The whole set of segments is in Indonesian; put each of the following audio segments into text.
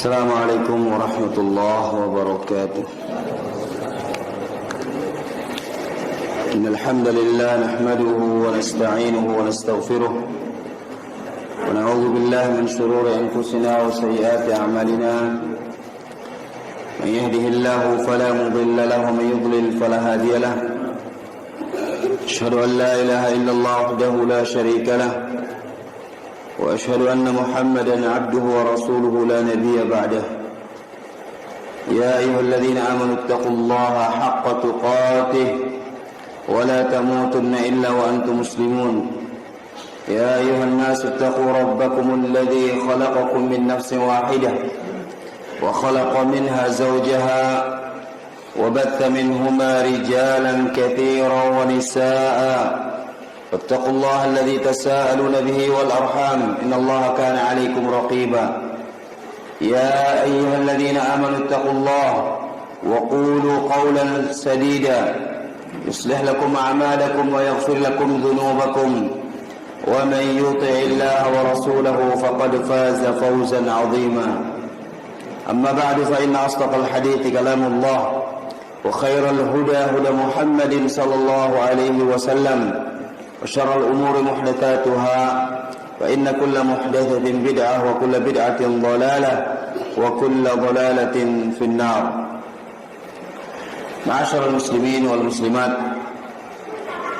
Assalamualaikum warahmatullahi wabarakatuh. Innal hamdalillah nahmaduhu wa nasta'inuhu wa nastaghfiruh wa na'udzu billahi min shururi anfusina wa sayyiati a'malina. Man yahdihillahu fala mudilla lahu wa man yudlil fala hadiya lahu. Asyhadu an la ilaha illallah wahdahu la syarika lahu وأشهد أن محمدا عبده ورسوله لا نبي بعده. يا أيها الذين آمنوا اتقوا الله حق تقاته ولا تموتن إلا وأنتم مسلمون. يا أيها الناس اتقوا ربكم الذي خلقكم من نفس واحدة وخلق منها زوجها وبث منهما رجالا كثيرا ونساء واتقوا الله الذي تساءلون به والأرحام إن الله كان عليكم رقيبا. يا أيها الذين آمنوا اتقوا الله وقولوا قولا سديدا يصلح لكم أعمالكم ويغفر لكم ذنوبكم ومن يطع الله ورسوله فقد فاز فوزا عظيما. أما بعد فإن أصدق الحديث كلام الله وخير الهدى هدى محمد صلى الله عليه وسلم وشر الأمور محدثاتها فإن كل محدثة بدعة وكل بدعة ضلالة وكل ضلالة في النار. Ma'asyiral muslimin wal muslimat,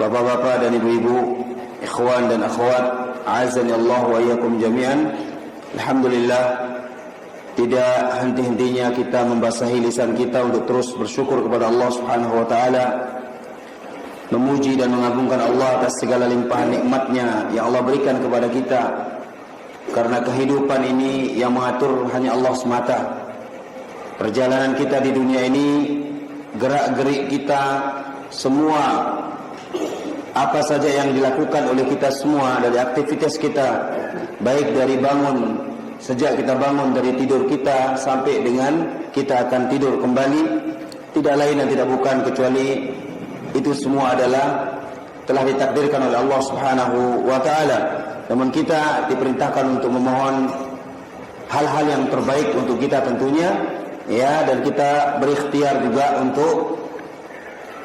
bapak-bapak dan ibu-ibu, ikhwan dan akhwat, a'azzani Allah wa iyyakum jami'an. Alhamdulillah, tidak henti-hentinya kita membasahi lisan kita untuk terus bersyukur kepada Allah Subhanahu wa taala, memuji dan mengagungkan Allah atas segala limpahan nikmatnya yang Allah berikan kepada kita. Karena kehidupan ini yang mengatur hanya Allah semata. Perjalanan kita di dunia ini, gerak-gerik kita, semua apa saja yang dilakukan oleh kita semua dari aktivitas kita, baik dari bangun, sejak kita bangun dari tidur kita sampai dengan kita akan tidur kembali, tidak lain dan tidak bukan kecuali itu semua adalah telah ditakdirkan oleh Allah Subhanahu wa taala. Namun kita diperintahkan untuk memohon hal-hal yang terbaik untuk kita tentunya, ya, dan kita berikhtiar juga untuk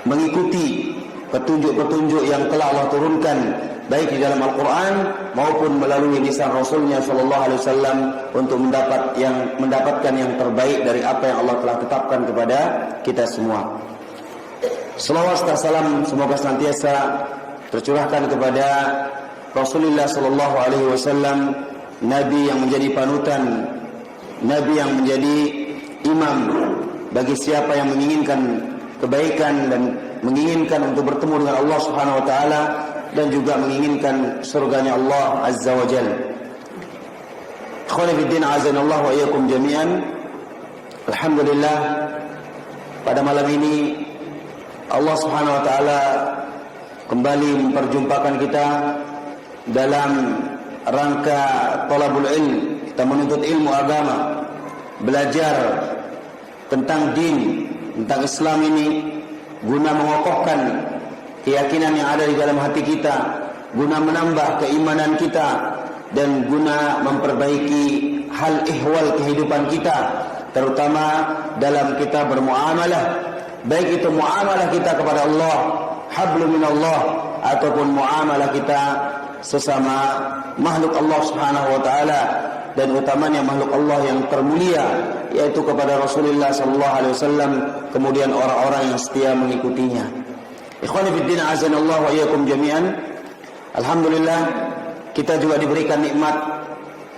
mengikuti petunjuk-petunjuk yang telah Allah turunkan baik di dalam Al-Qur'an maupun melalui lisan Rasulnya sallallahu alaihi wasallam untuk mendapatkan yang terbaik dari apa yang Allah telah tetapkan kepada kita semua. Salawat dan salam semoga senantiasa tercurahkan kepada Rasulullah sallallahu alaihi wasallam, nabi yang menjadi panutan, nabi yang menjadi imam bagi siapa yang menginginkan kebaikan dan menginginkan untuk bertemu dengan Allah Subhanahu wa taala dan juga menginginkan surganya Allah Azza wa Jalla. Ikhwani fid din, azanallahu wa iyyakum jami'an. Alhamdulillah, pada malam ini Allah Subhanahu wa taala kembali memperjumpakan kita dalam rangka thalabul ilm. Kita menuntut ilmu agama, belajar tentang din, tentang Islam ini guna mengokohkan keyakinan yang ada di dalam hati kita, guna menambah keimanan kita dan guna memperbaiki hal ihwal kehidupan kita, terutama dalam kita bermuamalah, baik itu muamalah kita kepada Allah, hablum minallah, ataupun muamalah kita sesama makhluk Allah Subhanahu wa taala, dan utamanya makhluk Allah yang termulia yaitu kepada Rasulullah sallallahu alaihi wasallam, kemudian orang-orang yang setia mengikutinya. Ikhwani fid din, azanallahu wa iyyakum jami'an. Alhamdulillah, kita juga diberikan nikmat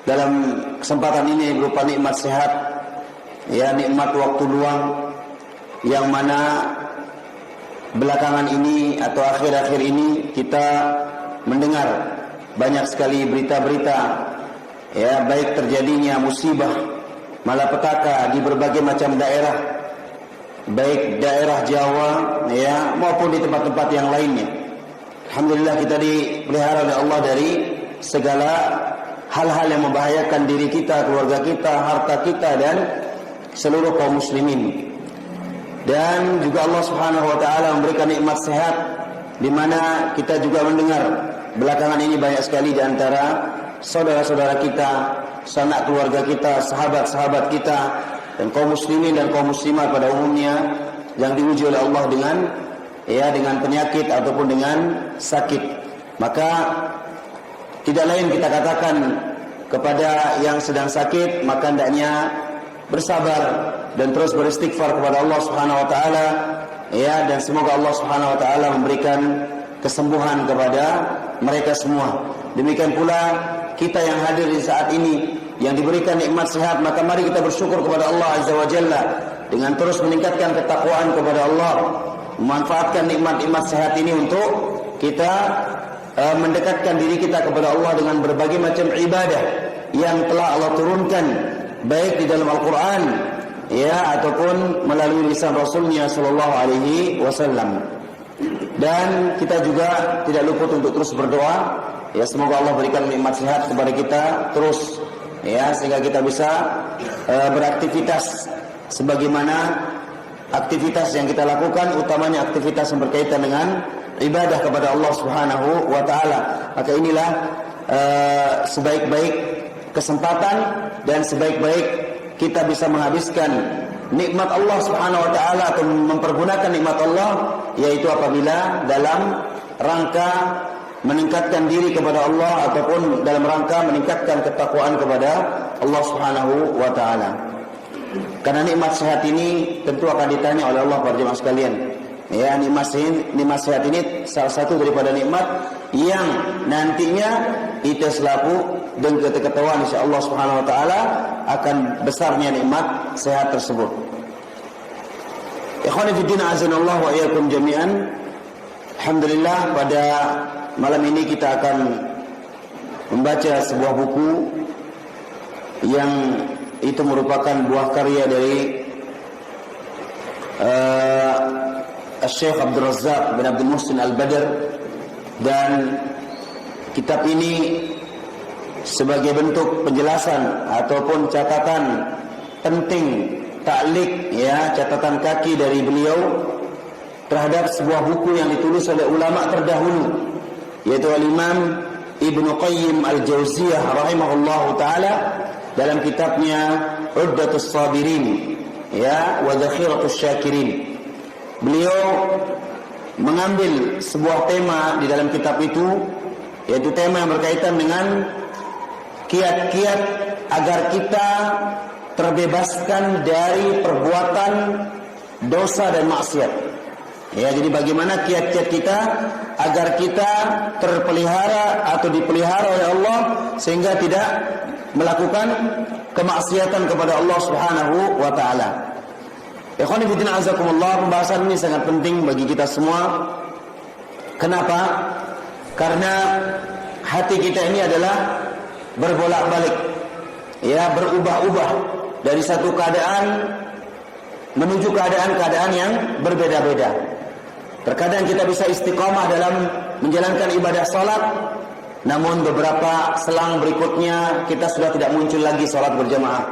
dalam kesempatan ini berupa nikmat sehat, ya, nikmat waktu luang, yang mana belakangan ini atau akhir-akhir ini kita mendengar banyak sekali berita-berita, ya, baik terjadinya musibah malapetaka di berbagai macam daerah, baik daerah Jawa, ya, maupun di tempat-tempat yang lainnya. Alhamdulillah, kita dipelihara oleh Allah dari segala hal-hal yang membahayakan diri kita, keluarga kita, harta kita dan seluruh kaum muslimin. Dan juga Allah Subhanahu wa taala memberikan nikmat sehat, di mana kita juga mendengar belakangan ini banyak sekali di antara saudara-saudara kita, sanak keluarga kita, sahabat-sahabat kita, dan kaum muslimin dan kaum muslimat pada umumnya yang diuji oleh Allah dengan penyakit ataupun dengan sakit. Maka tidak lain kita katakan kepada yang sedang sakit, maka hendaknya bersabar dan terus beristighfar kepada Allah Subhanahu wa taala, dan semoga Allah Subhanahu wa taala memberikan kesembuhan kepada mereka semua. Demikian pula kita yang hadir di saat ini yang diberikan nikmat sehat, maka mari kita bersyukur kepada Allah Azza wa Jalla dengan terus meningkatkan ketakwaan kepada Allah, memanfaatkan nikmat-nikmat sehat ini untuk kita mendekatkan diri kita kepada Allah dengan berbagai macam ibadah yang telah Allah turunkan baik di dalam Al-Quran ataupun melalui lisan Rasulnya Sallallahu Alaihi Wasallam. Dan kita juga tidak luput untuk terus berdoa, semoga Allah berikan nikmat sehat kepada kita terus, sehingga kita bisa beraktivitas sebagaimana aktivitas yang kita lakukan, utamanya aktivitas yang berkaitan dengan ibadah kepada Allah Subhanahu wa taala. Maka inilah sebaik-baik kesempatan dan sebaik-baik kita bisa menghabiskan nikmat Allah Subhanahu wa taala atau mempergunakan nikmat Allah, yaitu apabila dalam rangka meningkatkan diri kepada Allah ataupun dalam rangka meningkatkan ketakwaan kepada Allah Subhanahu wa taala. Karena nikmat sehat ini tentu akan ditanya oleh Allah para jemaah sekalian. Nikmat sehat ini salah satu daripada nikmat yang nantinya kita selaku dan ketakwaan insyaallah Subhanahu wa taala akan besarnya nikmat sehat tersebut. Ikhwani fi din azanallahu wa iyyakum jami'an. Alhamdulillah, pada malam ini kita akan membaca sebuah buku yang itu merupakan buah karya dari Syekh Abdul Razzaq bin Abdul Muhsin Al-Badr, dan kitab ini sebagai bentuk penjelasan ataupun catatan penting, ta'liq, catatan kaki dari beliau terhadap sebuah buku yang ditulis oleh ulama terdahulu, yaitu Al-Imam Ibnu Qayyim Al-Jauziyah rahimahullahu taala dalam kitabnya Uddatus Sabirin wa Dhakhiratus Syakirin. Beliau mengambil sebuah tema di dalam kitab itu, yaitu tema yang berkaitan dengan kiat-kiat agar kita terbebaskan dari perbuatan dosa dan maksiat. Jadi bagaimana kiat-kiat kita agar kita terpelihara atau dipelihara oleh Allah sehingga tidak melakukan kemaksiatan kepada Allah Subhanahu wa taala. Ikhwani fi din azakumullah, pembahasan ini sangat penting bagi kita semua. Kenapa? Karena hati kita ini adalah berbolak-balik, berubah-ubah dari satu keadaan menuju keadaan-keadaan yang berbeda-beda. Terkadang kita bisa istiqamah dalam menjalankan ibadah salat, namun beberapa selang berikutnya kita sudah tidak muncul lagi salat berjamaah.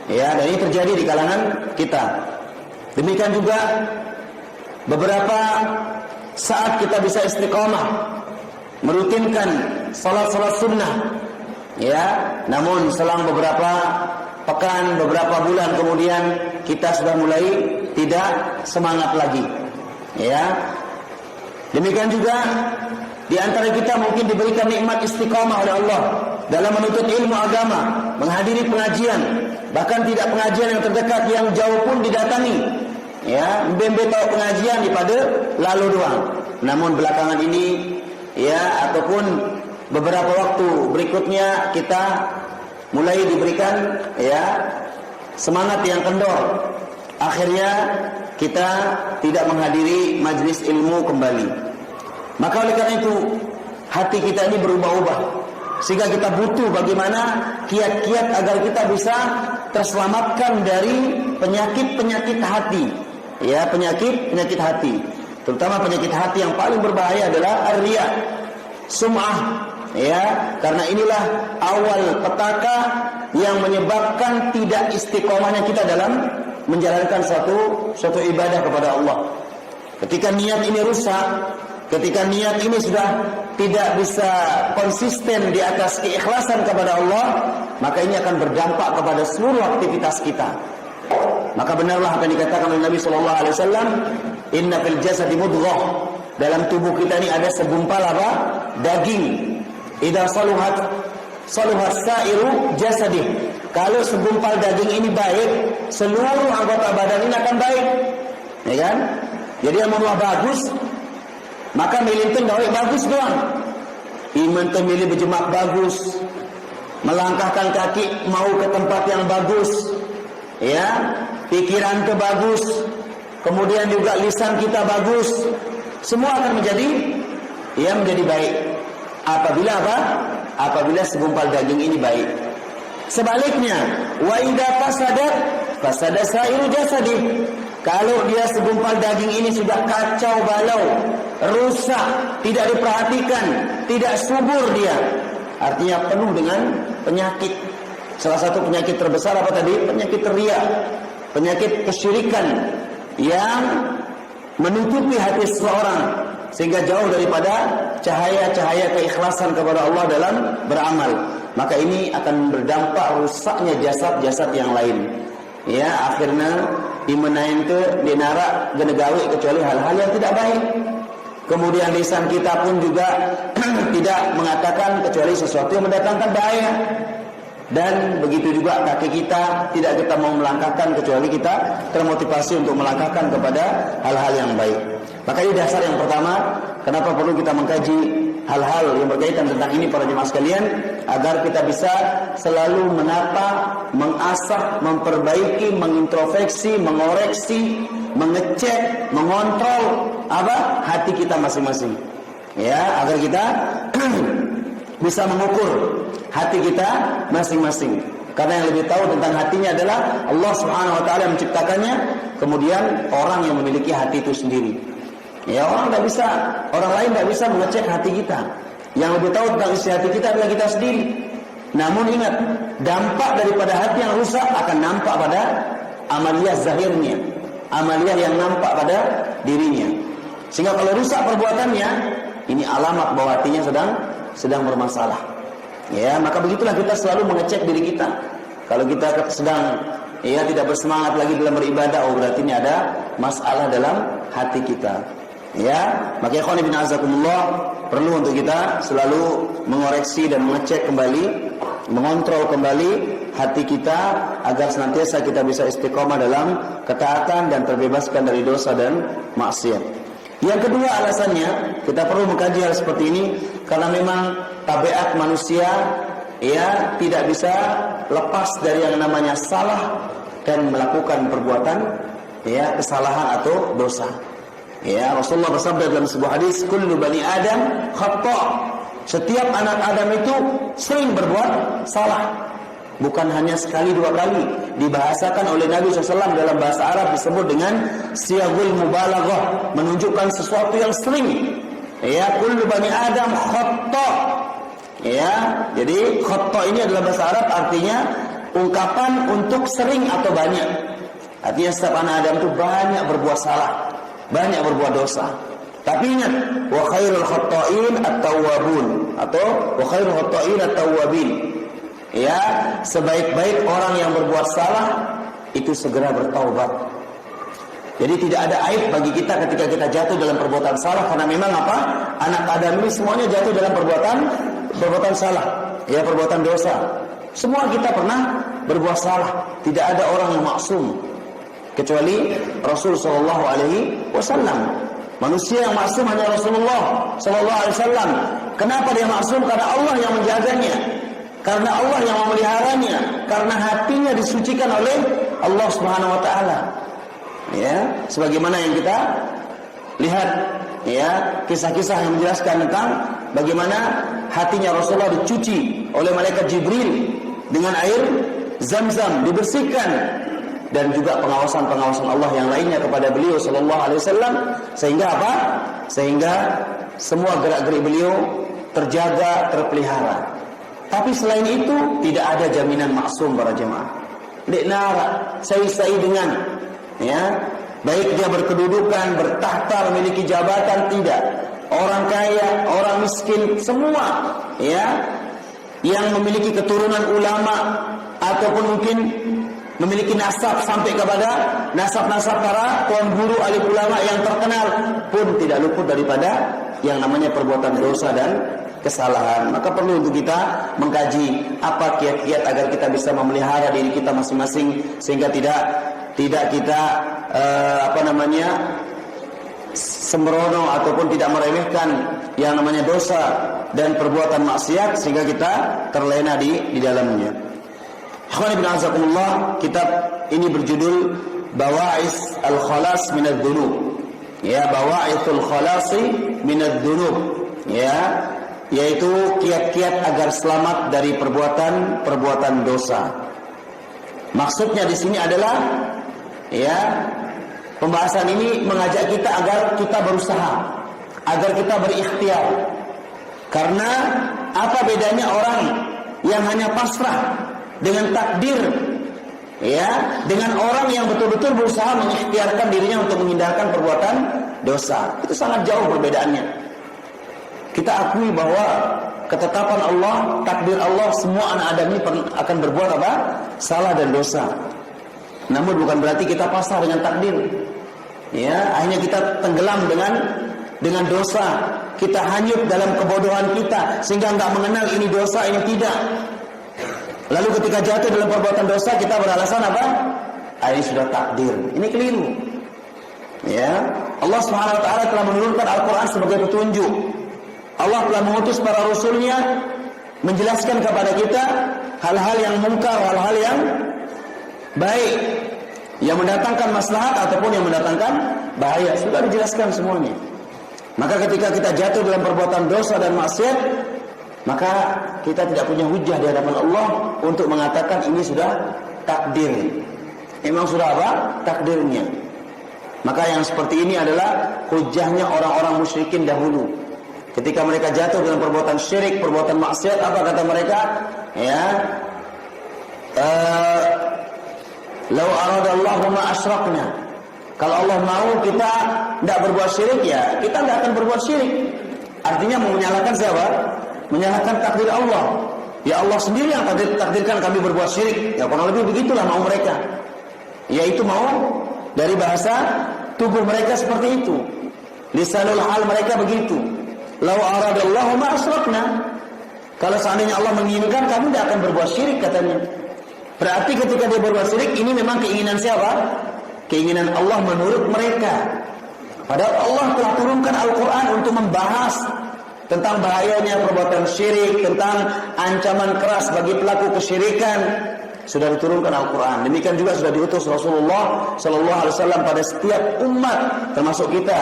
Dan ini terjadi di kalangan kita. Demikian juga beberapa saat kita bisa istiqamah merutinkan salat-salat sunnah, namun selang beberapa pekan, beberapa bulan kemudian kita sudah mulai tidak semangat lagi. Demikian juga di antara kita mungkin diberikan nikmat istiqamah oleh Allah dalam menuntut ilmu agama, menghadiri pengajian, bahkan tidak pengajian yang terdekat, yang jauh pun didatangi. Mbembe tahu pengajian pada lalu doang. Namun belakangan ini ataupun beberapa waktu berikutnya kita mulai diberikan semangat yang kendor. Akhirnya kita tidak menghadiri majlis ilmu kembali. Maka oleh karena itu hati kita ini berubah-ubah, sehingga kita butuh bagaimana kiat-kiat agar kita bisa terselamatkan dari penyakit-penyakit hati. Penyakit hati. Terutama penyakit hati yang paling berbahaya adalah ar-riya, sum'ah. Karena inilah awal petaka yang menyebabkan tidak istiqomahnya kita dalam menjalankan suatu ibadah kepada Allah. Ketika niat ini rusak, Ketika niat ini sudah tidak bisa konsisten di atas keikhlasan kepada Allah, maka ini akan berdampak kepada seluruh aktivitas kita. Maka benarlah apa yang dikatakan oleh Nabi sallallahu alaihi wasallam, "Inna fil jasadi mudghah." Dalam tubuh kita ini ada segumpal apa? Daging. Idza saluhat sa'iru jasadi. Kalau segumpal daging ini baik, seluruh anggota badan ini akan baik. Ya kan? Jadi yang mau bagus, maka milih bagus doang. Iman tu milih berjemak bagus, melangkahkan kaki mau ke tempat yang bagus, ya, pikiran ke bagus, kemudian juga lisan kita bagus, semua akan menjadi baik. Apabila apa? Apabila segumpal daging ini baik. Sebaliknya, wa idza fasada sa'iru jasadi. Kalau dia segumpal daging ini sudah kacau balau, rusak, tidak diperhatikan, tidak subur dia, artinya penuh dengan penyakit. Salah satu penyakit terbesar apa tadi? Penyakit riya, penyakit kesyirikan yang menutupi hati seseorang sehingga jauh daripada cahaya-cahaya keikhlasan kepada Allah dalam beramal. Maka ini akan berdampak rusaknya jasad-jasad yang lain. Ya, akhirnya dimenain ke dinara genegawi kecuali hal-hal yang tidak baik. Kemudian lisan kita pun juga tidak mengatakan kecuali sesuatu yang mendatangkan bahaya. Dan begitu juga kaki kita tidak kita mau melangkahkan kecuali kita termotivasi untuk melangkahkan kepada hal-hal yang baik. Maka ini dasar yang pertama, kenapa perlu kita mengkaji hal-hal yang berkaitan tentang ini para jemaah sekalian, agar kita bisa selalu menata, mengasah, memperbaiki, mengintrospeksi, mengoreksi, mengecek, mengontrol apa hati kita masing-masing. Ya, agar kita bisa mengukur hati kita masing-masing. Karena yang lebih tahu tentang hatinya adalah Allah Subhanahu wa taala yang menciptakannya, kemudian orang yang memiliki hati itu sendiri. Ya, orang lain tidak bisa mengecek hati kita. Yang lebih tahu tentang isi hati kita adalah kita sendiri. Namun ingat, dampak daripada hati yang rusak akan nampak pada amaliyah zahirnya, amaliyah yang nampak pada dirinya. Sehingga kalau rusak perbuatannya, ini alamat bahwa hatinya sedang bermasalah. Ya, maka begitulah kita selalu mengecek diri kita. Kalau kita sedang tidak bersemangat lagi dalam beribadah, berarti ini ada masalah dalam hati kita. Ya, maka ikhwan ibn azakumullah, perlu untuk kita selalu mengoreksi dan mengecek kembali, mengontrol kembali hati kita agar senantiasa kita bisa istiqomah dalam ketaatan dan terbebaskan dari dosa dan maksiat. Yang kedua alasannya, kita perlu mengkaji hal seperti ini karena memang tabiat manusia tidak bisa lepas dari yang namanya salah dan melakukan perbuatan kesalahan atau dosa. Ya, Rasulullah bersabda dalam sebuah hadis, kullu bani Adam khata'. Setiap anak Adam itu sering berbuat salah. Bukan hanya sekali dua kali. Dibahasakan oleh Nabi SAW dalam bahasa Arab disebut dengan siyagul mubalaghah, menunjukkan sesuatu yang sering. Ya, kullu bani Adam khata'. Ya, jadi khata' ini adalah bahasa Arab, artinya ungkapan untuk sering atau banyak. Artinya setiap anak Adam itu banyak berbuat salah, banyak berbuat dosa. Tapi ingat, wa khairul khatta'in at-tawwabun, atau wa khairul khatta'in at-tawwabin. Ya, sebaik-baik orang yang berbuat salah itu segera bertaubat. Jadi tidak ada aib bagi kita ketika kita jatuh dalam perbuatan salah, karena memang apa? Anak Adam ini semuanya jatuh dalam perbuatan salah, ya, perbuatan dosa. Semua kita pernah berbuat salah. Tidak ada orang yang maksum kecuali Rasul sallallahu alaihi wasallam. Manusia yang maksum hanya Rasulullah sallallahu alaihi wasallam. Kenapa dia maksum? Karena Allah yang menjaganya, karena Allah yang memeliharanya, karena hatinya disucikan oleh Allah Subhanahu wa taala. Ya, sebagaimana yang kita lihat ya, kisah-kisah yang menjelaskan tentang bagaimana hatinya Rasulullah dicuci oleh malaikat Jibril dengan air Zam-Zam, dibersihkan, dan juga pengawasan-pengawasan Allah yang lainnya kepada beliau sallallahu alaihi wasallam, sehingga apa? Sehingga semua gerak-gerik beliau terjaga, terpelihara. Tapi selain itu tidak ada jaminan maksum para jemaah. Dek nara, sai dengan baik dia berkedudukan, bertahta, memiliki jabatan, tidak. orang kaya, orang miskin, semua ya yang memiliki keturunan ulama ataupun mungkin memiliki nasab sampai kepada nasab-nasab para tuan guru alim ulama yang terkenal pun tidak luput daripada yang namanya perbuatan dosa dan kesalahan. Maka perlu untuk kita mengkaji apa kiat-kiat agar kita bisa memelihara diri kita masing-masing sehingga tidak kita sembrono ataupun tidak meremehkan yang namanya dosa dan perbuatan maksiat sehingga kita terlena di dalamnya. Ikhwan ibn azakumullah, kitab ini berjudul Bawa'is al-Khalas minadz dzunub. Ya, Bawa'ithul Khalasi minadz dzunub. Ya, yaitu kiat-kiat agar selamat dari perbuatan dosa. Maksudnya di sini adalah ya, pembahasan ini mengajak kita agar kita berusaha, agar kita berikhtiar. Karena apa bedanya orang yang hanya pasrah dengan takdir ya, dengan orang yang betul-betul berusaha mengikhtiarkan dirinya untuk menghindarkan perbuatan dosa? Itu sangat jauh perbedaannya. Kita akui bahwa ketetapan Allah, takdir Allah, semua anak Adam ini akan berbuat apa? Salah dan dosa. Namun bukan berarti kita pasrah dengan takdir. Ya, akhirnya kita tenggelam dengan dosa. Kita hanyut dalam kebodohan kita sehingga enggak mengenal ini dosa, ini tidak. Lalu ketika jatuh dalam perbuatan dosa kita beralasan apa? Ini sudah takdir. Ini keliru. Ya, Allah Subhanahu wa taala telah menurunkan Al-Qur'an sebagai petunjuk. Allah telah mengutus para rasulnya menjelaskan kepada kita hal-hal yang mungkar, hal-hal yang baik, yang mendatangkan maslahat ataupun yang mendatangkan bahaya. Sudah dijelaskan semuanya. Maka ketika kita jatuh dalam perbuatan dosa dan maksiat, maka kita tidak punya hujah di hadapan Allah untuk mengatakan ini sudah takdir. Memang sudah apa? Takdirnya. Maka yang seperti ini adalah hujahnya orang-orang musyrikin dahulu. Ketika mereka jatuh dalam perbuatan syirik, perbuatan maksiat, apa kata mereka? Ya, lau aradallahu ma asyrakna. Kalau Allah mau kita tidak berbuat syirik, ya kita tidak akan berbuat syirik. Artinya menyalahkan siapa? Menyalahkan takdir Allah. Ya Allah sendiri yang takdirkan kami berbuat syirik. Ya kurang lebih begitulah mau mereka. Yaitu mau dari bahasa tubuh mereka seperti itu. Lisanul hal mereka begitu. Lau aradallahu ma asyrakna. Kalau seandainya Allah menginginkan, kami tidak akan berbuat syirik katanya. Berarti ketika dia berbuat syirik, ini memang keinginan siapa? Keinginan Allah menurut mereka. Padahal Allah telah turunkan Al-Quran untuk membahas tentang bahayanya perbuatan syirik, tentang ancaman keras bagi pelaku kesyirikan. Sudah diturunkan Al-Quran. Demikian juga sudah diutus Rasulullah Sallallahu Alaihi Wasallam pada setiap umat, termasuk kita.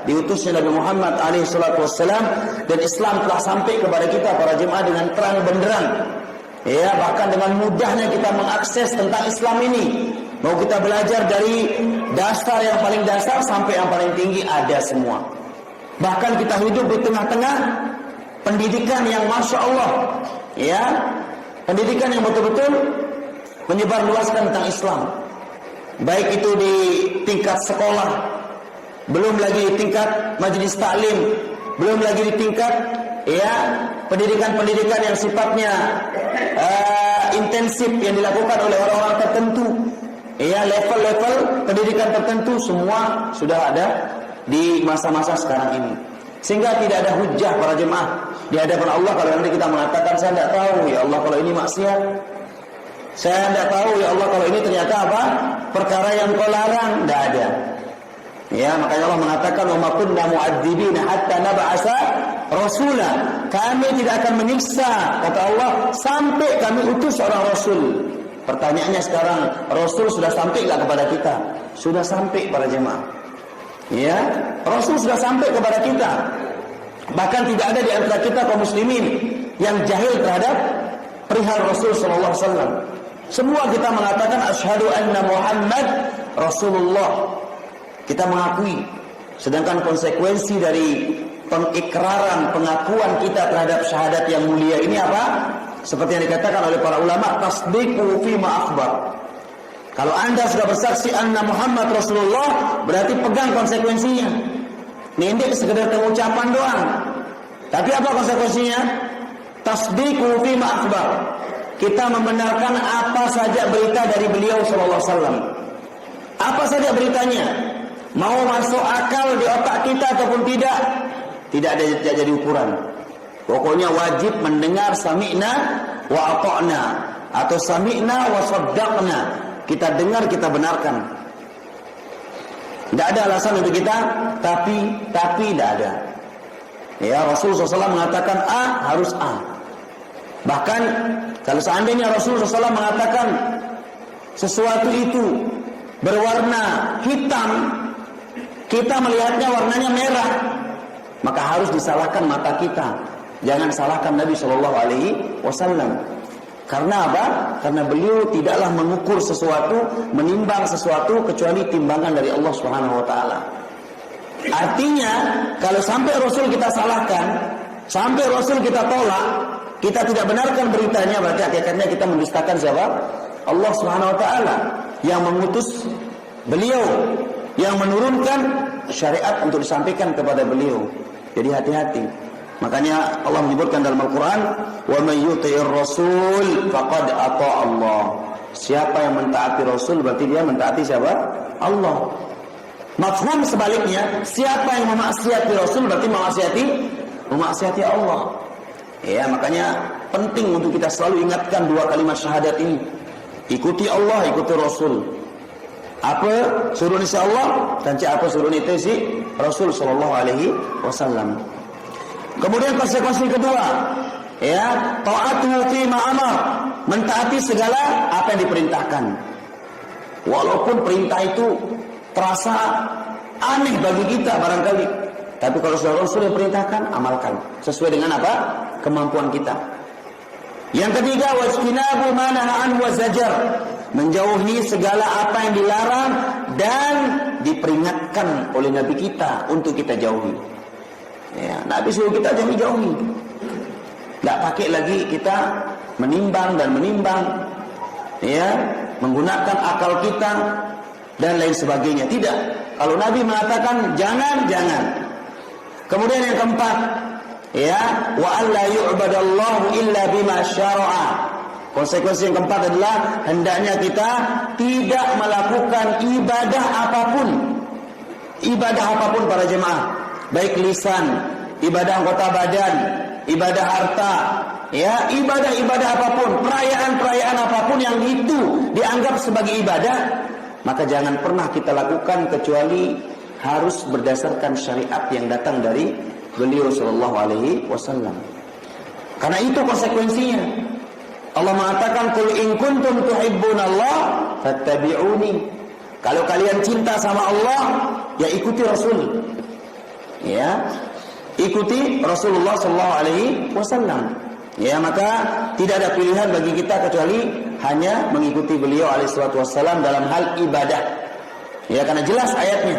Diutusnya Nabi Muhammad Alaihi Wasallam, dan Islam telah sampai kepada kita para jemaah dengan terang benderang. Ya, bahkan dengan mudahnya kita mengakses tentang Islam ini. Mau kita belajar dari dasar yang paling dasar sampai yang paling tinggi, ada semua. Bahkan kita hidup di tengah-tengah pendidikan yang Masya Allah, ya, pendidikan yang betul-betul menyebarluaskan tentang Islam. Baik itu di tingkat sekolah, belum lagi di tingkat majelis taklim, belum lagi di tingkat ya pendidikan-pendidikan yang sifatnya intensif yang dilakukan oleh orang-orang tertentu. Ya, level-level pendidikan tertentu semua sudah ada di masa-masa sekarang ini. Sehingga tidak ada hujah para jemaah di hadapan Allah kalau nanti kita mengatakan saya tidak tahu ya Allah kalau ini maksiat. Saya tidak tahu ya Allah kalau ini ternyata apa? Perkara yang kau larang. Tidak ada. Ya, makanya Allah mengatakan wa ma kunna mu'adzibina hatta nab'asa rasula. Kami tidak akan menyiksa, kata Allah, sampai kami utus seorang rasul. Pertanyaannya sekarang, Rasul sudah sampai enggak kepada kita? Sudah sampai para jemaah. Ya, Rasul sudah sampai kepada kita. Bahkan tidak ada di antara kita kaum muslimin yang jahil terhadap perihal Rasul sallallahu alaihi wasallam. Semua kita mengatakan asyhadu anna Muhammad Rasulullah. Kita mengakui. Sedangkan konsekuensi dari pengikraran, pengakuan kita terhadap syahadat yang mulia ini apa? Seperti yang dikatakan oleh para ulama, tasdiqu fi ma akhbar. Kalau Anda sudah bersaksi anna Muhammad Rasulullah, berarti pegang konsekuensinya. Nindik sekedar pengucapan doang. Tapi apa konsekuensinya? Tasdiqu fi ma akhbar. Kita membenarkan apa saja berita dari beliau sallallahu alaihi wasallam. Apa saja beritanya, mau masuk akal di otak kita ataupun tidak jadi ukuran. Pokoknya wajib mendengar sami'na wa ata'na atau sami'na wa saddaqna. Kita dengar, kita benarkan. Tidak ada alasan untuk kita tapi tidak ada. Ya, Rasulullah SAW mengatakan A harus A. Bahkan kalau seandainya Rasulullah SAW mengatakan sesuatu itu berwarna hitam, kita melihatnya warnanya merah, maka harus disalahkan mata kita. Jangan salahkan Nabi SAW. Karena apa? Karena beliau tidaklah mengukur sesuatu, menimbang sesuatu kecuali timbangan dari Allah Subhanahu wa taala. Artinya, kalau sampai Rasul kita salahkan, sampai Rasul kita tolak, kita tidak benarkan beritanya, berarti hakikatnya kita mendustakan siapa? Allah Subhanahu wa taala yang mengutus beliau, yang menurunkan syariat untuk disampaikan kepada beliau. Jadi hati-hati. Makanya Allah menyebutkan dalam Al-Quran, wa may yuti'ir rasul faqad ata'a Allah. Siapa yang mentaati Rasul berarti dia mentaati siapa? Allah. Mafhum sebaliknya, siapa yang memaksiati Rasul berarti memaksiati Allah. Ya, makanya penting untuk kita selalu ingatkan dua kalimat syahadat ini. Ikuti Allah, ikuti Rasul. Apa suruh insya Allah dan apa suruh itu si Rasul sallallahu alaihi wasallam. Kemudian konsekuensi kedua, ya, ta'atuhu fi ma amar, mentaati segala apa yang diperintahkan. Walaupun perintah itu terasa aneh bagi kita barangkali, tapi kalau sudah Rasul yang perintahkan, amalkan sesuai dengan apa? Kemampuan kita. Yang ketiga, wajtinabu ma nahaa anhu wa zajar, menjauhi segala apa yang dilarang dan diperingatkan oleh Nabi kita untuk kita jauhi. Ya, Nabi suruh kita jauhi. Tidak pakai lagi kita menimbang, ya, menggunakan akal kita dan lain sebagainya. Tidak. Kalau Nabi mengatakan jangan. Kemudian yang keempat, ya, wa alla yu'badallahu illa bima syara'a. Konsekuensi yang keempat adalah hendaknya kita tidak melakukan ibadah apapun para jemaah, baik lisan, ibadah anggota badan, ibadah harta, ya, ibadah apapun, perayaan apapun yang itu dianggap sebagai ibadah, maka jangan pernah kita lakukan kecuali harus berdasarkan syariat yang datang dari beliau sallallahu alaihi wasallam. Karena itu konsekuensinya. Allah mengatakan, "Qul in kuntum tuhibbunallah fattabi'uni." Kalau kalian cinta sama Allah, ya ikuti Rasul. Ya, ikuti Rasulullah sallallahu alaihi wasallam. Ya, maka tidak ada pilihan bagi kita kecuali hanya mengikuti beliau alaihi salatu wasallam dalam hal ibadah. Ya, karena jelas ayatnya.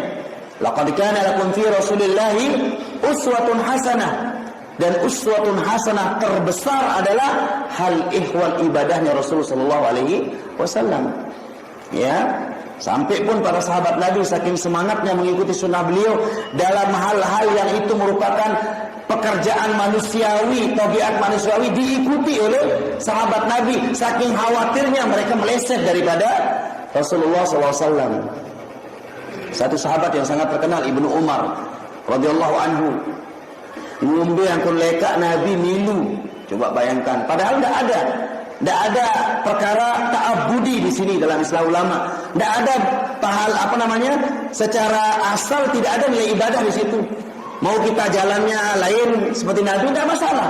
Laqad kana lakum fi Rasulillahi uswatun hasanah. Dan uswatun hasanah terbesar adalah hal ihwal ibadahnya Rasulullah sallallahu alaihi wasallam. Ya, sampai pun para sahabat Nabi saking semangatnya mengikuti sunnah beliau dalam hal-hal yang itu merupakan pekerjaan manusiawi, tabiat manusiawi diikuti oleh sahabat Nabi. Saking khawatirnya mereka meleset daripada Rasulullah SAW. Satu sahabat yang sangat terkenal, Ibnu Umar radhiyallahu anhu, ngombe angkun leka Nabi milu. Coba bayangkan. Padahal tidak ada perkara ta'abudi di sini dalam istilah ulama. Tidak ada secara asal tidak ada nilai ibadah di situ. Mau kita jalannya lain seperti Nabi tidak masalah.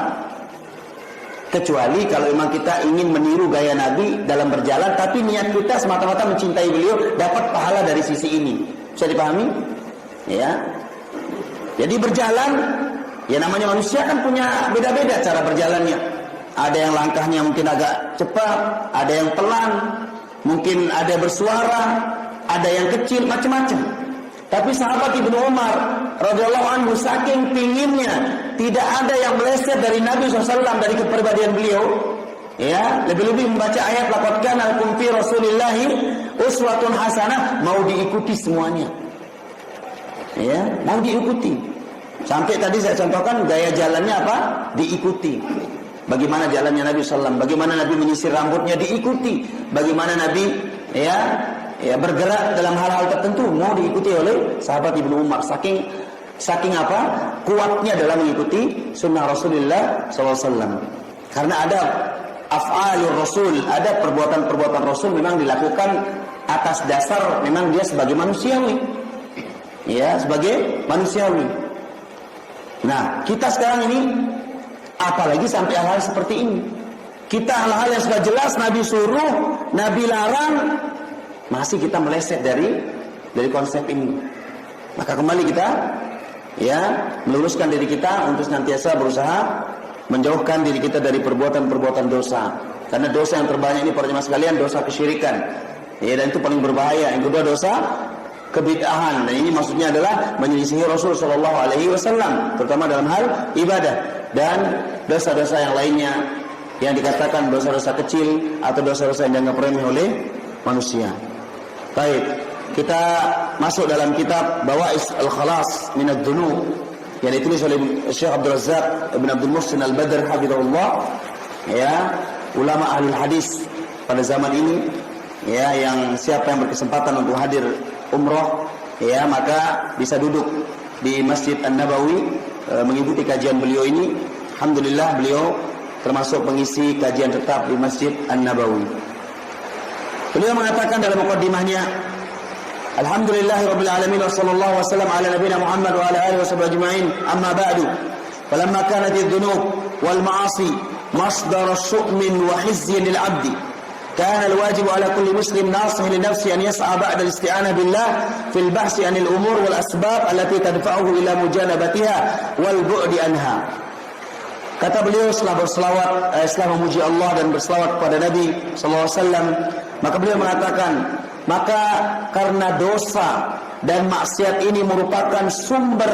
Kecuali kalau memang kita ingin meniru gaya Nabi dalam berjalan, tapi niat kita semata-mata mencintai beliau, dapat pahala dari sisi ini. Bisa dipahami? Ya. Jadi berjalan, ya namanya manusia kan punya beda-beda cara berjalannya. Ada yang langkahnya mungkin agak cepat, ada yang pelan, mungkin ada bersuara, ada yang kecil, macam-macam. Tapi sahabat Ibnu Umar radhiyallahu anhu saking pinginnya tidak ada yang meleset dari Nabi SAW, dari kepribadian beliau, ya, lebih-lebih membaca ayat laqad kana lakum fi Rasulillahi uswatun hasanah, mau diikuti semuanya. Ya, mau diikuti. Sampai tadi saya contohkan gaya jalannya apa? Diikuti. Bagaimana jalannya Nabi SAW, bagaimana Nabi menyisir rambutnya diikuti, bagaimana Nabi bergerak dalam hal-hal tertentu mau diikuti oleh sahabat Ibnu Umar. Saking apa? Kuatnya dalam mengikuti sunnah Rasulullah SAW. Karena ada af'alur Rasul, ada perbuatan-perbuatan Rasul memang dilakukan atas dasar memang dia sebagai manusiawi. Ya, sebagai manusiawi. Nah, kita sekarang ini apalagi sampai hal-hal seperti ini. Kita hal-hal yang sudah jelas Nabi suruh, Nabi larang, masih kita meleset dari konsep ini. Maka kembali kita meluruskan diri kita untuk senantiasa berusaha menjauhkan diri kita dari perbuatan-perbuatan dosa. Karena dosa yang terbanyak ini para jemaah sekalian dosa kesyirikan. Ya, dan itu paling berbahaya. Yang kedua dosa kebid'ahan. Dan ini maksudnya adalah menyelisihi Rasul sallallahu alaihi wasallam, terutama dalam hal ibadah. Dan dosa-dosa yang lainnya yang dikatakan dosa-dosa kecil atau dosa-dosa yang dianggap remeh oleh manusia. Baik, kita masuk dalam kitab Bawa'is al-Khalas min ad-Dunub yang ditulis oleh Syekh Abdul Razzaq Ibn Abdul Muhsin Al-Badr hafizahullah, ulama ahli hadis pada zaman ini, yang siapa yang berkesempatan untuk hadir umrah, maka bisa duduk di Masjid An-Nabawi mengikuti kajian beliau ini. Alhamdulillah beliau termasuk pengisi kajian tetap di Masjid An-Nabawi. Beliau mengatakan dalam muqaddimahnya, Alhamdulillahirabbil alamin wa sallallahu wasallam ala nabiyina Muhammad wa ala alihi washabbihi ajma'in. Amma ba'du. Falamma kanat ad-dunub wal ma'asi masdar syu'min wa hizyin lil 'abdi. كان الواجب على كل مسلم ناصح لنفسه أن يسعى بعد الاستعانة بالله في البحث عن الأمور والأسباب التي تدفعه إلى مجانبتها والبعد عنها. Kata beliau setelah memuji Allah dan berselawat kepada Nabi sallallahu alaihi wasallam, maka beliau mengatakan, maka karena dosa dan maksiat ini merupakan sumber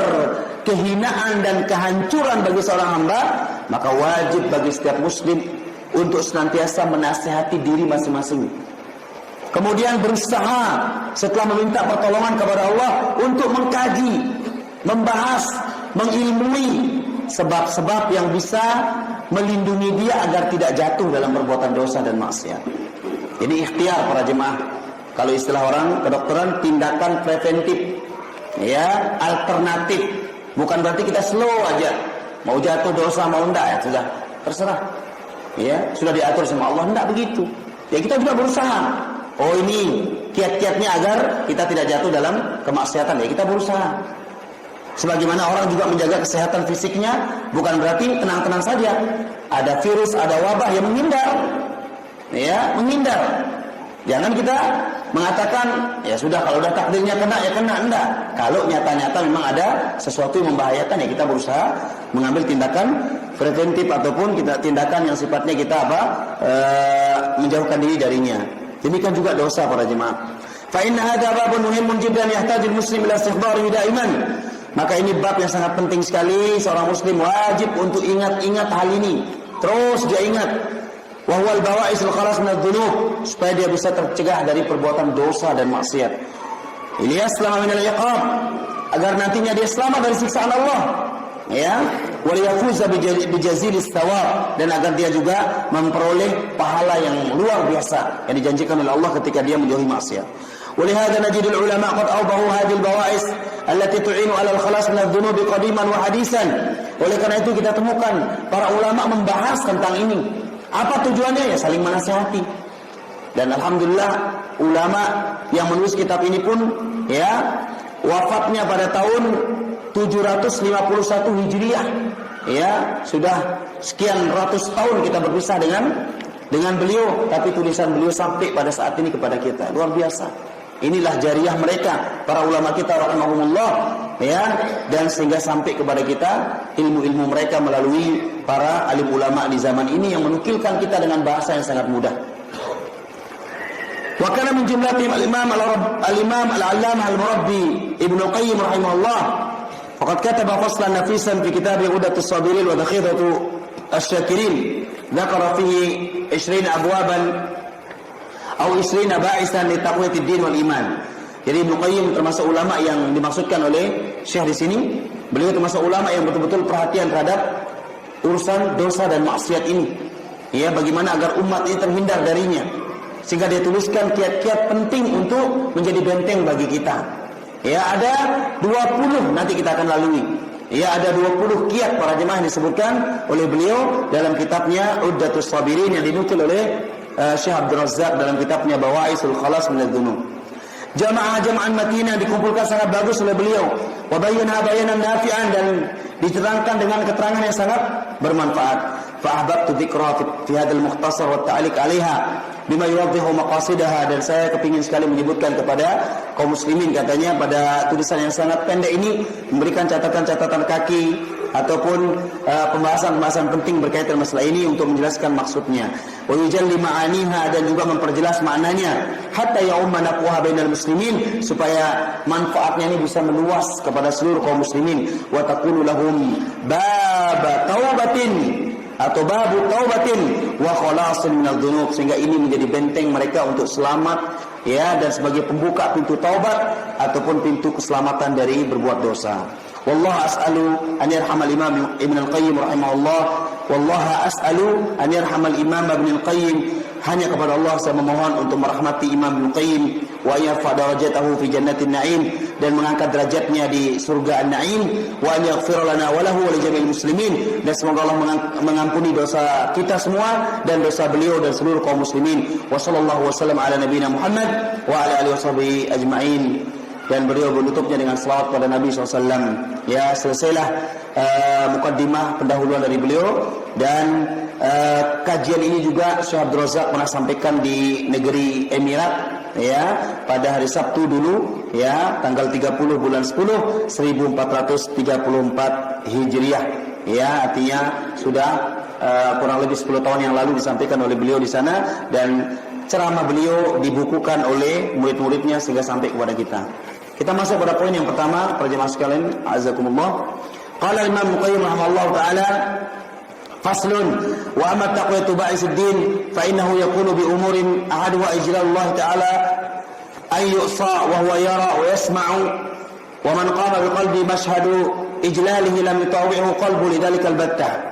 kehinaan dan kehancuran bagi seorang hamba, maka wajib bagi setiap muslim untuk senantiasa menasihati diri masing-masing. Kemudian berusaha setelah meminta pertolongan kepada Allah untuk mengkaji, membahas, mengilmui sebab-sebab yang bisa melindungi dia agar tidak jatuh dalam perbuatan dosa dan maksiat. Ini ikhtiar para jemaah. Kalau istilah orang kedokteran, tindakan preventif, alternatif. Bukan berarti kita slow aja, mau jatuh dosa mau enggak, sudah terserah. Sudah diatur sama Allah, enggak begitu. Kita juga berusaha. Oh, ini kiat-kiatnya agar kita tidak jatuh dalam kemaksiatan. Kita berusaha. Sebagaimana orang juga menjaga kesehatan fisiknya, bukan berarti tenang-tenang saja. Ada virus, ada wabah yang menghindar. Menghindar. Jangan kita mengatakan, sudah kalau udah takdirnya kena ya kena, enggak. Kalau nyata-nyata memang ada sesuatu yang membahayakan, kita berusaha mengambil tindakan preventif ataupun tindakan yang sifatnya kita menjauhkan diri darinya. Demikian juga dosa para jemaah. Fa inna hadza babun muhimun jiddan yahtajul muslim ila istihbarihi daiman. Maka ini bab yang sangat penting sekali, seorang muslim wajib untuk ingat-ingat hal ini. Terus dia ingat. Wa huwal bawa'isul khalas min adz-dzunub, supaya dia bisa tercegah dari perbuatan dosa dan maksiat. Liyaslama min al-iqab, agar nantinya dia selamat dari siksaan Allah. Wa liyafuza bijazilis thawab, dan agar dia juga memperoleh pahala yang luar biasa yang dijanjikan oleh Allah ketika dia menjauhi maksiat. ولهذا نجد العلماء قد أوضحوا هذه البواعث التي تعين على الخلاص من الذنوب قديما وحديثا. Oleh karena itu kita temukan para ulama membahas tentang ini. Apa tujuannya? Saling menasihati. Dan alhamdulillah ulama yang menulis kitab ini pun wafatnya pada tahun 751 Hijriah. Sudah sekian ratus tahun kita berpisah dengan beliau, tapi tulisan beliau sampai pada saat ini kepada kita. Luar biasa. Inilah jariah mereka, para ulama kita rahimahumullah, dan sehingga sampai kepada kita ilmu-ilmu mereka melalui para alim ulama di zaman ini yang menukilkan kita dengan bahasa yang sangat mudah. Wa kana min jumlatihim al-imam al-allamah al-murabbi Ibnu Qayyim rahimahullah. Faqad kataba faslan nafisan fi kitab Udatus Sabirin wa Dakhiratu Asy-Syakirin. Dzakara fihi 20 abwaban atau 20 ba'isan li taqwiyatid din wal iman. Jadi Ibnu Qayyim termasuk ulama yang dimaksudkan oleh Syekh di sini, Beliau termasuk ulama yang betul-betul perhatian terhadap urusan dosa dan maksiat ini. Ya, bagaimana agar umat ini terhindar darinya. Sehingga dia tuliskan kiat-kiat penting untuk menjadi benteng bagi kita. Ya, ada 20 nanti kita akan lalui. Ya, ada 20 kiat para jemaah yang disebutkan oleh beliau dalam kitabnya Uddatus Sabirin yang dinukil oleh Syekh Abdul Razzaq dalam kitabnya Bawa'isul Khalas minadz Dzunub. Jamaah-jamaah matinah dikumpulkan sangat bagus oleh beliau. Wa bayyana bayanan nafi'an, dan diterangkan dengan keterangan yang sangat bermanfaat. Fa ahbabtu dzikra fi hadzal mukhtasar wa ta'liq 'alaiha bima yuwaddihu maqasidaha, dan saya kepingin sekali menyebutkan kepada kaum muslimin, katanya pada tulisan yang sangat pendek ini memberikan catatan-catatan kaki ataupun pembahasan-pembahasan penting berkaitan masalah ini untuk menjelaskan maksudnya. Wa yujalli ma'aniha, dan juga memperjelas maknanya, hatta ya'umma naf'uha bainal muslimin, supaya manfaatnya ini bisa meluas kepada seluruh kaum muslimin. Wa taqulu lahum bab taubatin, atau babu taubatin wa khalasin minal dzunub, sehingga ini menjadi benteng mereka untuk selamat, ya, dan sebagai pembuka pintu taubat ataupun pintu keselamatan dari berbuat dosa. Wallahu as'alu an yarhamal Imam Ibn Al-Qayyim rahimahullah. Wallahu as'alu an yarhamal Imam Ibn Al-Qayyim. Hanya kepada Allah saya memohon untuk merahmati Imam Ibn Al-Qayyim, wa yarfa darajatahu fi jannatin na'im, dan mengangkat derajatnya di surga An-Na'im, wa an yaghfir lana wa lahu wa li jami'il muslimin, dan semoga Allah mengampuni dosa kita semua dan dosa beliau dan seluruh kaum muslimin. Wa sallallahu wasallam ala nabiyina Muhammad wa ala alihi washabihi ajma'in. Dan beliau menutupnya dengan selawat pada Nabi SAW. Ya, selesailah mukaddimah pendahuluan dari beliau, dan kajian ini juga Syekh Abdul Razzaq pernah sampaikan di negeri Emirat, ya, pada hari Sabtu dulu, ya, tanggal 30 bulan 10 1434 Hijriah. Ya, artinya sudah kurang lebih 10 tahun yang lalu disampaikan oleh beliau di sana, dan ceramah beliau dibukukan oleh murid-muridnya sehingga sampai kepada kita. Kita masuk pada poin yang pertama, para jemaah sekalian, azakumullah. Qala Imam Muqayyim rahimahullah taala, faslun wa amma taqwiyatu ba'isuddin fa innahu yakunu bi umurin ahaduha ijlalullah ta'ala ay yu'sa wa huwa yara wa yasma'u, wa man qama bi qalbi mashhadu ijlalihi lam yutawi'hu qalbu lidzalika albatta.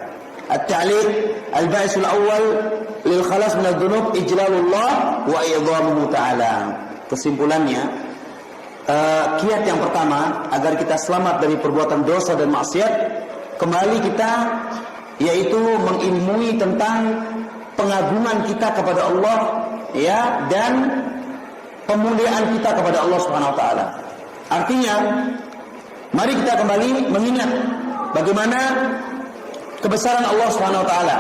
At-ta'liq al-ba'is al-awwal lil khalas min adh-dhunub ijlalullah wa i'dhamuhu ta'ala. Kesimpulannya, kiat yang pertama agar kita selamat dari perbuatan dosa dan maksiat, kembali kita, yaitu mengilmui tentang pengagungan kita kepada Allah, ya, dan pemuliaan kita kepada Allah Subhanahu wa taala. Artinya, mari kita kembali mengingat bagaimana kebesaran Allah Subhanahu wa taala,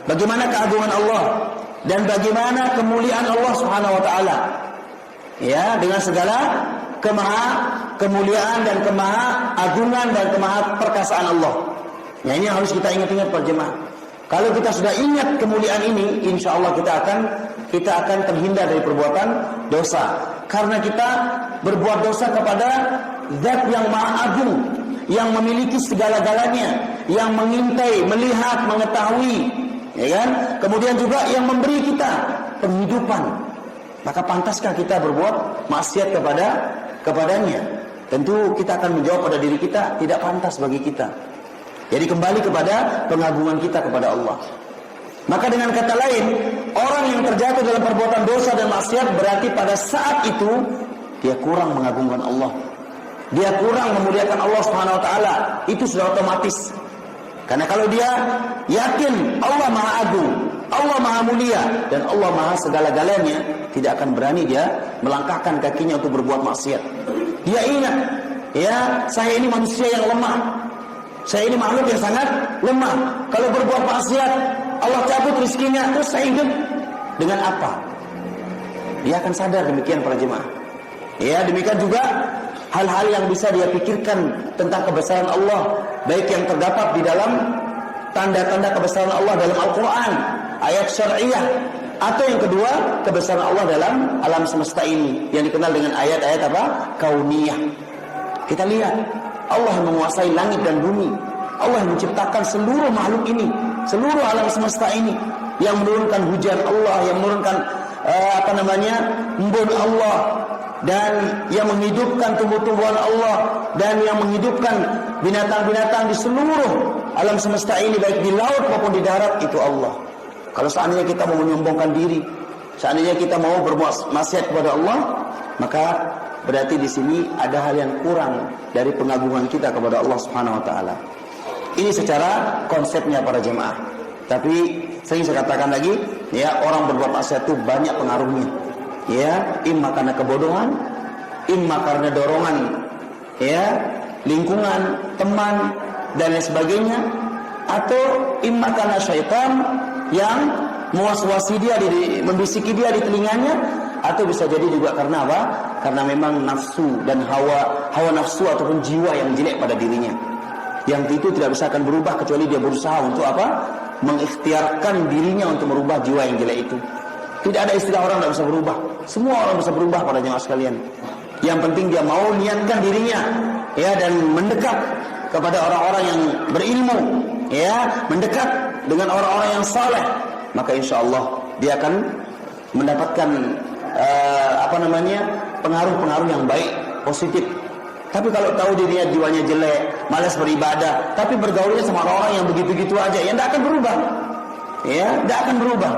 bagaimana keagungan Allah, dan bagaimana kemuliaan Allah Subhanahu wa taala. Ya, dengan segala kemuliaan dan kemahaagungan dan kemahaperkasaan Allah. Ya, ini harus kita ingat-ingat para jemaah. Kalau kita sudah ingat kemuliaan ini, insya Allah kita akan terhindar dari perbuatan dosa. Karena kita berbuat dosa kepada Zat yang Maha Agung, yang memiliki segala-galanya, yang mengintai, melihat, mengetahui, ya kan? Kemudian juga yang memberi kita penghidupan. Maka pantaskah kita berbuat maksiat kepadanya? Tentu kita akan menjawab pada diri kita, tidak pantas bagi kita. Jadi kembali kepada pengagungan kita kepada Allah. Maka dengan kata lain, orang yang terjatuh dalam perbuatan dosa dan maksiat berarti pada saat itu dia kurang mengagungkan Allah. Dia kurang memuliakan Allah Subhanahu wa taala. Itu sudah otomatis. Karena kalau dia yakin Allah Maha Agung, Allah Maha Mulia, dan Allah Maha segala-galanya, tidak akan berani dia melangkahkan kakinya untuk berbuat maksiat. Dia ingat, ya, saya ini manusia yang lemah. Saya ini makhluk yang sangat lemah. Kalau berbuat maksiat, Allah cabut rezekinya, terus saya hidup dengan apa? Dia akan sadar demikian para jemaah. Ya, demikian juga hal-hal yang bisa dia pikirkan tentang kebesaran Allah, baik yang terdapat di dalam tanda-tanda kebesaran Allah dalam Al-Quran, ayat syar'iyah, atau yang kedua, kebesaran Allah dalam alam semesta ini, yang dikenal dengan ayat-ayat apa? Kauniyah. Kita lihat, Allah yang menguasai langit dan bumi, Allah yang menciptakan seluruh makhluk ini, seluruh alam semesta ini, yang menurunkan hujan Allah, yang menurunkan embun Allah, dan yang menghidupkan tumbuh-tumbuhan Allah, dan yang menghidupkan binatang-binatang di seluruh alam semesta ini, baik di laut maupun di darat, itu Allah. Kalau seandainya kita mau menyombongkan diri, seandainya kita mau berbuat maksiat kepada Allah, maka berarti di sini ada hal yang kurang dari pengagungan kita kepada Allah Subhanahu wa taala. Ini secara konsepnya para jemaah. Tapi sering saya katakan lagi, ya, orang berbuat maksiat itu banyak pengaruhnya. Ya, imma karena kebodohan, imma karena dorongan, ya, lingkungan, teman, dan lain sebagainya, atau imma karena syaitan yang mewas-wasi dia, membisiki dia di telinganya, atau bisa jadi juga karena apa? Karena memang nafsu dan hawa nafsu ataupun jiwa yang jelek pada dirinya. Yang itu tidak bisa akan berubah kecuali dia berusaha untuk apa? Mengikhtiarkan dirinya untuk merubah jiwa yang jelek itu. Tidak ada istilah orang tidak bisa berubah. Semua orang bisa berubah pada jemaah sekalian. Yang penting dia mau niatkan dirinya, ya, dan mendekat kepada orang-orang yang berilmu, ya, mendekat dengan orang-orang yang saleh, maka insya Allah dia akan mendapatkan pengaruh-pengaruh yang baik, positif. Tapi kalau tahu dirinya jiwanya jelek, malas beribadah, tapi bergaulnya sama orang-orang yang begitu-begitu aja, ya tidak akan berubah. Ya, tidak akan berubah.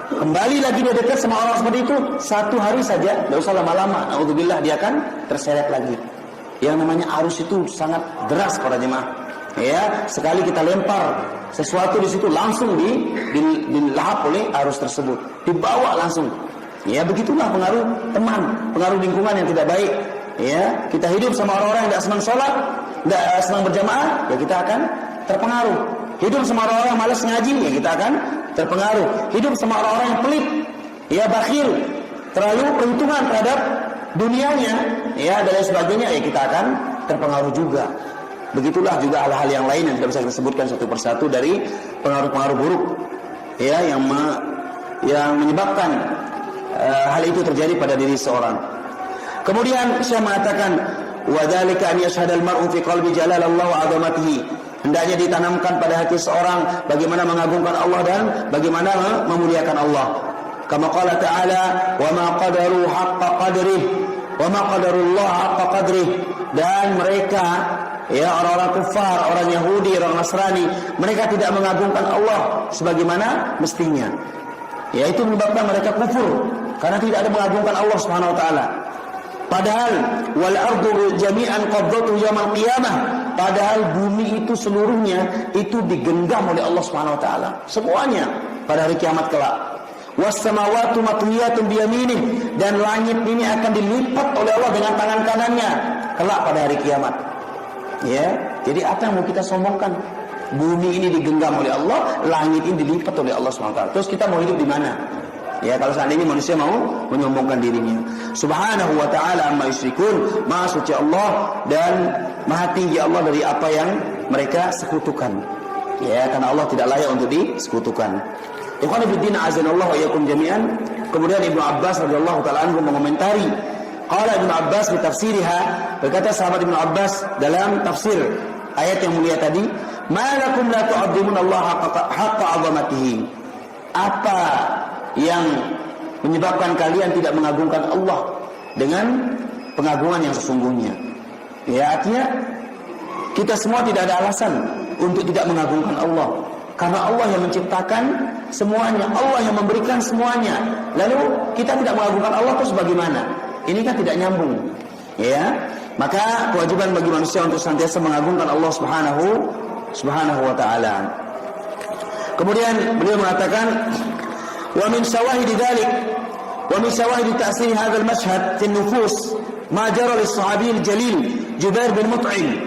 Kembali lagi dia dekat sama orang seperti itu, satu hari saja, tidak usah lama-lama, naudzubillah, dia akan terseret lagi. Yang namanya arus itu sangat deras para jemaah. Ya, sekali kita lempar sesuatu di situ langsung dilahap oleh arus tersebut, dibawa langsung. Ya, begitulah pengaruh teman, pengaruh lingkungan yang tidak baik. Ya, kita hidup sama orang-orang yang tidak senang sholat, tidak senang berjamaah, ya kita akan terpengaruh. Hidup sama orang-orang yang malas ngaji, ya kita akan terpengaruh. Hidup sama orang-orang yang pelit, ya bakhil, terlalu perhitungan terhadap dunianya, ya dan lain sebagainya, ya kita akan terpengaruh juga. Begitulah juga hal-hal yang lain yang tidak bisa kita sebutkan satu persatu dari pengaruh-pengaruh buruk, ya, yang menyebabkan hal itu terjadi pada diri seorang. Kemudian saya mengatakan, wa dzalika an yashhadal mar'u fi qalbi jalalallahu wa 'azamatihi. Hendaknya ditanamkan pada hati seorang bagaimana mengagungkan Allah dan bagaimana memuliakan Allah. Kama qala ta'ala, wa ma qadaru haqqa qadrih, wa ma qadarullah haqqa qadrih. Dan mereka, ya, orang-orang kufar, orang Yahudi, orang Nasrani, mereka tidak mengagungkan Allah sebagaimana mestinya. Ya, itu menyebabkan mereka kufur karena tidak ada mengagungkan Allah Subhanahu wa taala. Padahal wal ardu jami'an qabdatuhu yaumil qiyamah, padahal bumi itu seluruhnya itu digenggam oleh Allah Subhanahu wa taala, semuanya pada hari kiamat kelak. Was samawati matwiyatun bi yaminih, dan langit ini akan dilipat oleh Allah dengan tangan kanannya kelak pada hari kiamat. Ya, jadi apa yang mau kita sombongkan? Bumi ini digenggam oleh Allah, langit ini dilipat oleh Allah Subhanahu wa taala. Terus kita mau hidup di mana? Ya, kalau seandainya manusia mau menyombongkan dirinya. Subhanahu wa ta'ala amma yusyrikun, maha suci Allah dan maha tinggi Allah dari apa yang mereka sekutukan. Ya, karena Allah tidak layak untuk disekutukan. Ikhwan fillah azanallahu wa iyyakum jami'an. Kemudian Ibnu Abbas radhiyallahu ta'ala anhu mengomentari, qala Ibnu Abbas fi tafsiriha, berkata sahabat Ibnu Abbas dalam tafsir ayat yang mulia tadi, ma lakum la tu'azzimuna Allah haqqa 'azamatihi. Apa yang menyebabkan kalian tidak mengagungkan Allah dengan pengagungan yang sesungguhnya? Ya, artinya kita semua tidak ada alasan untuk tidak mengagungkan Allah, karena Allah yang menciptakan semuanya, Allah yang memberikan semuanya. Lalu kita tidak mengagungkan Allah, terus bagaimana? Ini kan tidak nyambung. Ya, maka kewajiban bagi manusia untuk senantiasa mengagungkan Allah Subhanahu wa taala. Kemudian beliau mengatakan, wa min syawahid dzalik wa min syawahid ta'sir hadzal mashhad fi an-nufus ma jara lis-sahabi al-jalil Jubair bin Mut'im.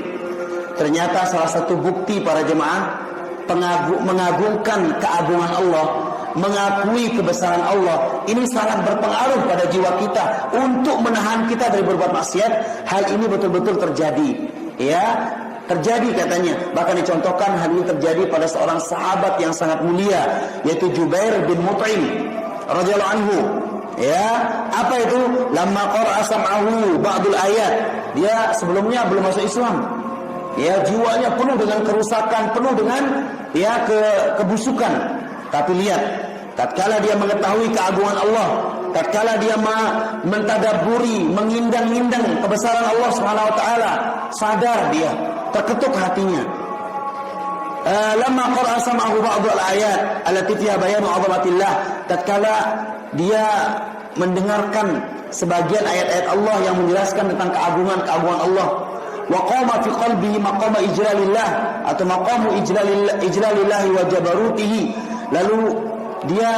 Ternyata salah satu bukti para jemaah mengagungkan keagungan Allah, mengakui kebesaran Allah, ini sangat berpengaruh pada jiwa kita untuk menahan kita dari berbuat maksiat. Hal ini betul-betul terjadi, ya, terjadi katanya. Bahkan dicontohkan hal ini terjadi pada seorang sahabat yang sangat mulia, yaitu Jubair bin Mut'im radhiyallahu anhu. Ya, apa itu? Lamma qara'a sam'ahu ba'dul ayat. Dia sebelumnya belum masuk Islam. Ya, jiwanya penuh dengan kerusakan, penuh dengan kebusukan. Tapi lihat, tatkala dia mengetahui keagungan Allah, tatkala dia mentadaburi, mengindang-indang kebesaran Allah Subhanahu wa taala, sadar dia, terketuk hatinya. Lamma qara'a sam'ahu ba'd al-ayat allati fiha bayanu 'azamatillah, tatkala dia mendengarkan sebagian ayat-ayat Allah yang menjelaskan tentang keagungan Allah, wa qama fi qalbihi maqama ijlalillah atau maqamu ijlalillah wa jabarutihi, lalu dia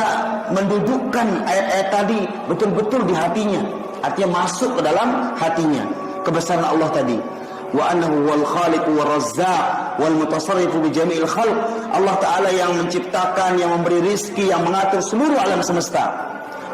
mendudukkan ayat-ayat tadi betul-betul di hatinya, artinya masuk ke dalam hatinya kebesaran Allah tadi. Wa annahu wal khaliq wal razzaq wal mutasarrif bi jami'il khalq, Allah taala yang menciptakan, yang memberi rizki, yang mengatur seluruh alam semesta.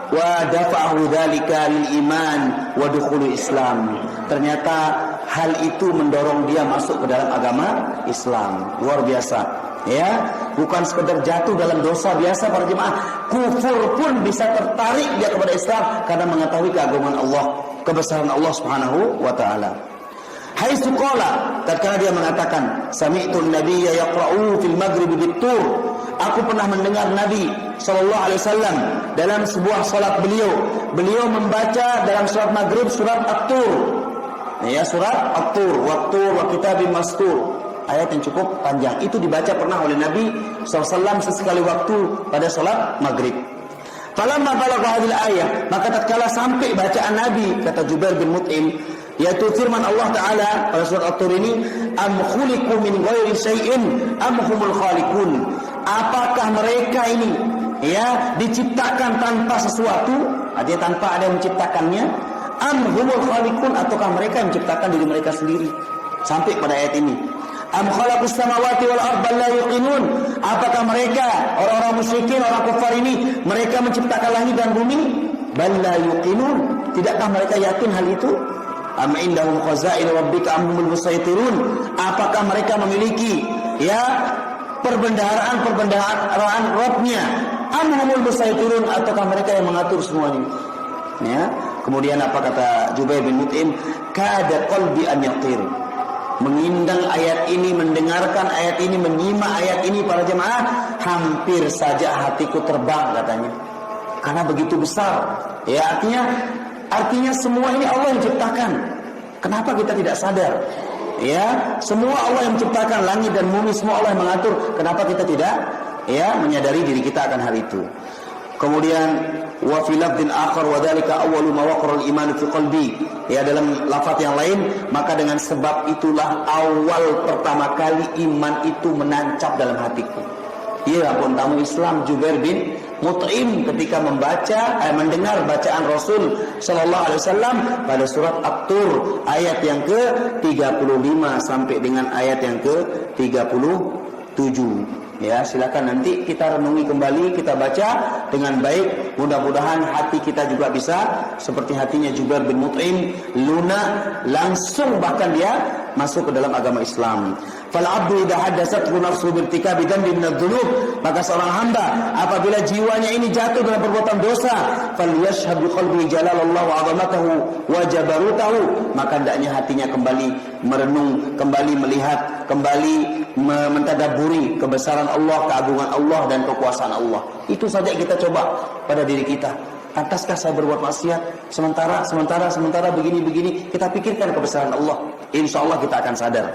Wa dafa'ahu dzalika lil iman wa dukhulul Islam, ternyata hal itu mendorong dia masuk ke dalam agama Islam. Luar biasa, ya, bukan sekedar jatuh dalam dosa biasa para jemaah, kufur pun bisa tertarik dia kepada Islam karena mengetahui keagungan Allah, kebesaran Allah Subhanahu wa taala. Haitsu qala, tatkala dia mengatakan, sami'tu an-nabiyya yaqra'u fil maghrib bit-tur, aku pernah mendengar Nabi sallallahu alaihi wasallam dalam sebuah salat beliau membaca dalam salat maghrib surat At-Tur. Ya, surat At-Tur, wa-tur wa kitabim mastur. Ayat yang cukup panjang. Itu dibaca pernah oleh Nabi SAW sesekali waktu pada salat maghrib. Falamma balagha hadhil ayah, maka tatkala sampai bacaan Nabi, kata Jubair bin Mut'im, yaitu firman Allah Ta'ala pada surat At-Tur ini, am khuliqu min ghairi syai'in am humul khaliqun, apakah mereka ini ya diciptakan tanpa sesuatu, artinya tanpa ada yang menciptakannya, am humul khaliqun, ataukah mereka yang menciptakan diri mereka sendiri. Sampai pada ayat ini, am khalaqus samawati wal arda la yuqinun, apakah mereka orang-orang musyrikin, orang kafir ini mereka menciptakan langit dan bumi? Bal la yuqinun, tidakkah mereka yakin hal itu? Am indahum khazain rabbika am humul musaytirun, apakah mereka memiliki ya perbendaharaan Rabbnya, am humul musaytirun, ataukah mereka yang mengatur semuanya? Ya, kemudian apa kata Jubair bin Mut'im, kada qalbi an yatir, mengindang ayat ini, mendengarkan ayat ini, menyimak ayat ini para jemaah, hampir saja hatiku terbang katanya, karena begitu besar. Ya, artinya semua ini Allah yang ciptakan. Kenapa kita tidak sadar? Ya, semua Allah yang menciptakan langit dan bumi, semua Allah yang mengatur. Kenapa kita tidak ya menyadari diri kita akan hal itu? Kemudian wa fi lafdin akhar wa dzalika awwalu ma waqara al-iman fi qalbi, ya, dalam lafaz yang lain, maka dengan sebab itulah awal pertama kali iman itu menancap dalam hatiku. Ya ampun, tamu Islam Jubair bin Mut'im ketika mendengar bacaan Rasul sallallahu alaihi wasallam pada surat At-Tur ayat yang ke-35 sampai dengan ayat yang ke-37. Ya, silakan nanti kita renungi kembali, kita baca dengan baik. Mudah-mudahan hati kita juga bisa seperti hatinya Jubair bin Mut'im, lunak, langsung bahkan dia masuk ke dalam agama Islam. Fal abdu idza haddatsathu nafsuhu bi irtikabi dhanbin min adh-dhunub, maka seorang hamba apabila jiwanya ini jatuh dalam perbuatan dosa, falyashhad bi qalbihi jalalallahu 'azamatahu wa jabarutahu, maka hendaknya hatinya kembali merenung, kembali melihat, kembali mentadabburi kebesaran Allah, keagungan Allah dan kekuasaan Allah. Itu saja kita coba pada diri kita. Pantaskah saya berbuat maksiat? Sementara begini. Kita pikirkan kebesaran Allah. Insyaallah kita akan sadar.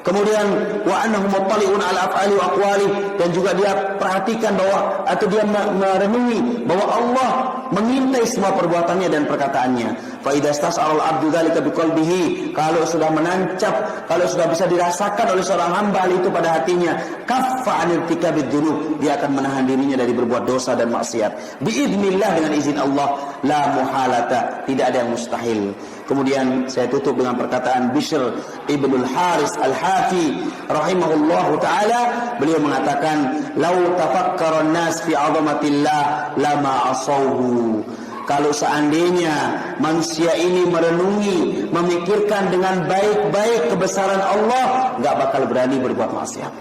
Kemudian wa annahu muttali'un ala af'ali wa aqwali, dan juga dia perhatikan bahwa atau dia merenungi bahwa Allah mengintai semua perbuatannya dan perkataannya. Fa idza istas'ala al-'abdu dzalika biqalbihi, kalau sudah menancap, kalau sudah bisa dirasakan oleh seorang hamba itu pada hatinya, kaffa 'anil irtikabid dzunub, dia akan menahan dirinya dari berbuat dosa dan maksiat. Biidznillah, dengan izin Allah, la muhalata, tidak ada yang mustahil. Kemudian saya tutup dengan perkataan Bishr ibnul Haris al-Hafi rahimahullahu ta'ala. Beliau mengatakan, lau tafakkaran nas fi 'azamatillah lama asauhu, kalau seandainya manusia ini merenungi, memikirkan dengan baik-baik kebesaran Allah, enggak bakal berani berbuat maksiat.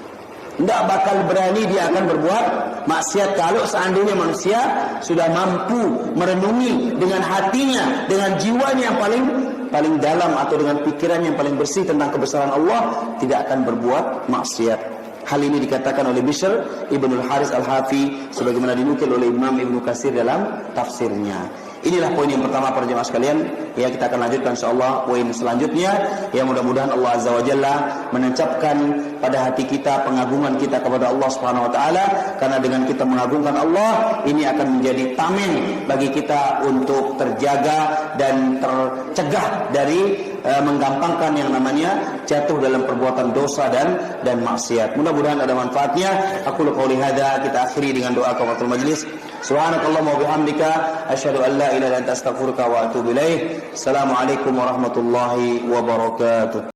Enggak bakal berani dia akan berbuat maksiat kalau seandainya manusia sudah mampu merenungi dengan hatinya, dengan jiwanya yang paling dalam atau dengan pikiran yang paling bersih tentang kebesaran Allah, tidak akan berbuat maksiat. Hal ini dikatakan oleh Bishr Ibnul Haris Al-Hafi sebagaimana dinukil oleh Imam Ibnu Katsir dalam tafsirnya. Inilah poin yang pertama para jemaah sekalian. Ya, kita akan lanjutkan insyaallah poin selanjutnya. Ya, mudah-mudahan Allah Azza wa Jalla menancapkan pada hati kita pengagungan kita kepada Allah Subhanahu wa taala, karena dengan kita mengagungkan Allah, ini akan menjadi tameng bagi kita untuk terjaga dan tercegah dari menggampangkan yang namanya jatuh dalam perbuatan dosa dan maksiat. Mudah-mudahan ada manfaatnya. Aku qouli hadza, kita akhiri dengan doa kafaratul majlis. Subhanakallahumma wa bihamdika asyhadu an la ilaha illa anta astaghfiruka wa atubu ilaik. Assalamualaikum warahmatullahi wabarakatuh.